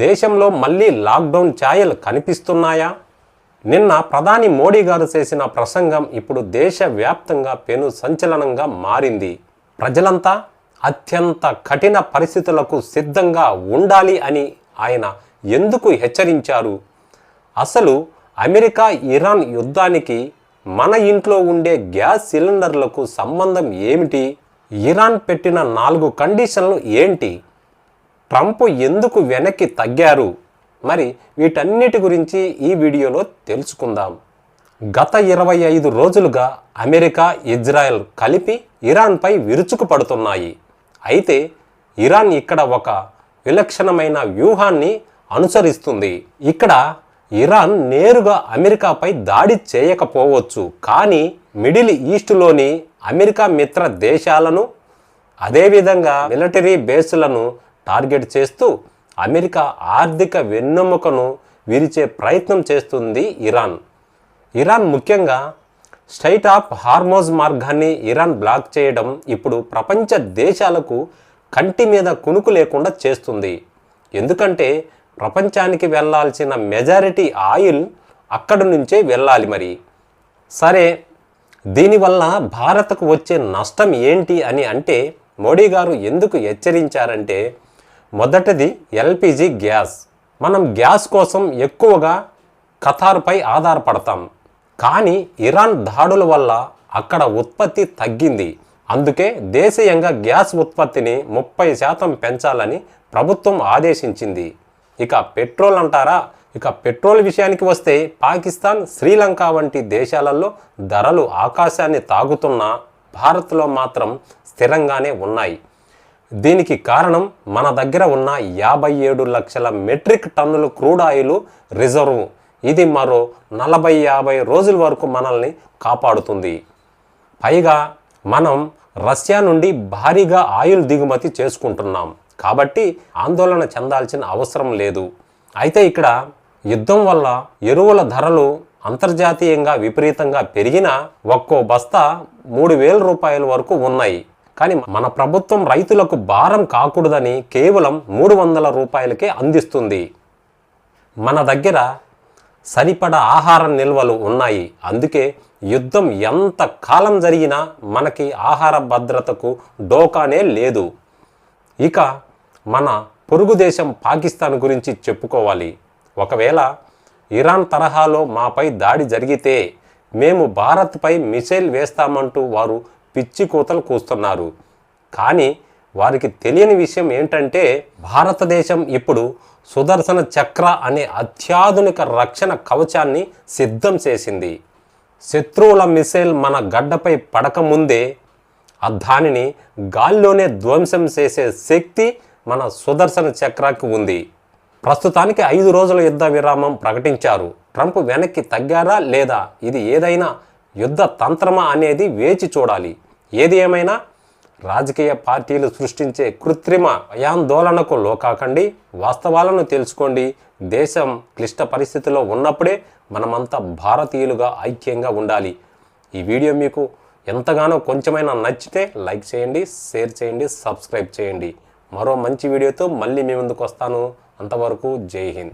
దేశంలో మళ్ళీ లాక్డౌన్ ఛాయలు కనిపిస్తున్నాయా? నిన్న ప్రధాని మోడీ గారు చేసిన ప్రసంగం ఇప్పుడు దేశవ్యాప్తంగా పెను సంచలనంగా మారింది. ప్రజలంతా అత్యంత కఠిన పరిస్థితులకు సిద్ధంగా ఉండాలి అని ఆయన ఎందుకు హెచ్చరించారు? అసలు అమెరికా ఇరాన్ యుద్ధానికి మన ఇంట్లో ఉండే గ్యాస్ సిలిండర్లకు సంబంధం ఏమిటి? ఇరాన్ పెట్టిన 4 కండిషన్లు ఏంటి? ట్రంప్ ఎందుకు వెనక్కి తగ్గారు? మరి వీటన్నిటి గురించి ఈ వీడియోలో తెలుసుకుందాం. గత 25 రోజులుగా అమెరికా, ఇజ్రాయెల్ కలిపి ఇరాన్పై విరుచుకుపడుతున్నాయి. అయితే ఇరాన్ ఇక్కడ ఒక విలక్షణమైన వ్యూహాన్ని అనుసరిస్తుంది. ఇక్కడ ఇరాన్ నేరుగా అమెరికాపై దాడి చేయకపోవచ్చు, కానీ మిడిల్ ఈస్టులోని అమెరికా మిత్ర దేశాలను, అదేవిధంగా మిలిటరీ బేసులను టార్గెట్ చేస్తూ అమెరికా ఆర్థిక వెన్నెముకను విరిచే ప్రయత్నం చేస్తుంది ఇరాన్ ముఖ్యంగా స్ట్రైట్ ఆఫ్ హార్మోజ్ మార్గాన్ని ఇరాన్ బ్లాక్ చేయడం ఇప్పుడు ప్రపంచ దేశాలకు కంటి మీద కునుకు లేకుండా చేస్తుంది. ఎందుకంటే ప్రపంచానికి వెళ్ళాల్సిన మెజారిటీ ఆయిల్ అక్కడి నుంచే వెళ్ళాలి. మరి సరే, దీనివల్ల భారత్కు వచ్చే నష్టం ఏంటి అని అంటే మోడీ గారు ఎందుకు హెచ్చరించారంటే, మొదటిది ఎల్పిజి గ్యాస్. మనం గ్యాస్ కోసం ఎక్కువగా ఖతార్పై ఆధారపడతాం, కానీ ఇరాన్ దాడుల వల్ల అక్కడ ఉత్పత్తి తగ్గింది. అందుకే దేశీయంగా గ్యాస్ ఉత్పత్తిని 30% పెంచాలని ప్రభుత్వం ఆదేశించింది. ఇక పెట్రోల్ అంటారా? ఇక పెట్రోల్ విషయానికి వస్తే పాకిస్తాన్, శ్రీలంక వంటి దేశాలలో ధరలు ఆకాశాన్ని తాగుతున్నా భారత్లో మాత్రం స్థిరంగానే ఉన్నాయి. దీనికి కారణం మన దగ్గర ఉన్న 57 లక్షల మెట్రిక్ టన్నుల క్రూడ్ ఆయిల్ రిజర్వ్. ఇది మరో 40-50 రోజుల వరకు మనల్ని కాపాడుతుంది. పైగా మనం రష్యా నుండి భారీగా ఆయిల్ దిగుమతి చేసుకుంటున్నాం, కాబట్టి ఆందోళన చెందాల్సిన అవసరం లేదు. అయితే ఇక్కడ యుద్ధం వల్ల ఎరువుల ధరలు అంతర్జాతీయంగా విపరీతంగా పెరిగినా ఒక్కో బస్తా 3,000 రూపాయల వరకు ఉన్నాయి. కానీ మన ప్రభుత్వం రైతులకు భారం కాకూడదని కేవలం 300 రూపాయలకే అందిస్తుంది. మన దగ్గర సరిపడా ఆహార నిల్వలు ఉన్నాయి. అందుకే యుద్ధం ఎంత కాలం జరిగినా మనకి ఆహార భద్రతకు డోకానే లేదు. ఇక మన పొరుగు దేశం పాకిస్తాన్ గురించి చెప్పుకోవాలి. ఒకవేళ ఇరాన్ తరహాలో మాపై దాడి జరిగితే మేము భారత్పై మిసైల్ వేస్తామంటూ వారు పిచ్చి కూతలు కూస్తున్నారు. కానీ వారికి తెలియని విషయం ఏంటంటే, భారతదేశం ఇప్పుడు సుదర్శన చక్ర అనే అత్యాధునిక రక్షణ కవచాన్ని సిద్ధం చేసింది. శత్రువుల మిసైల్ మన గడ్డపై పడకముందే దానిని గాల్లోనే ధ్వంసం చేసే శక్తి మన సుదర్శన చక్రాకి ఉంది. ప్రస్తుతానికి 5 రోజుల యుద్ధ విరామం ప్రకటించారు. ట్రంప్ వెనక్కి తగ్గారా లేదా, ఇది ఏదైనా యుద్ధ తంత్రమా అనేది వేచి చూడాలి. ఏది ఏమైనా రాజకీయ పార్టీలు సృష్టించే కృత్రిమ భయాందోళనకు లోకాకండి, వాస్తవాలను తెలుసుకోండి. దేశం క్లిష్ట పరిస్థితిలో ఉన్నప్పుడే మనమంతా భారతీయులుగా ఐక్యంగా ఉండాలి. ఈ వీడియో మీకు ఎంతగానో కొంచెమైనా నచ్చితే లైక్ చేయండి, షేర్ చేయండి, సబ్స్క్రైబ్ చేయండి. మరో మంచి వీడియోతో మళ్ళీ మీ ముందుకు వస్తాను. అంతవరకు జై హింద్.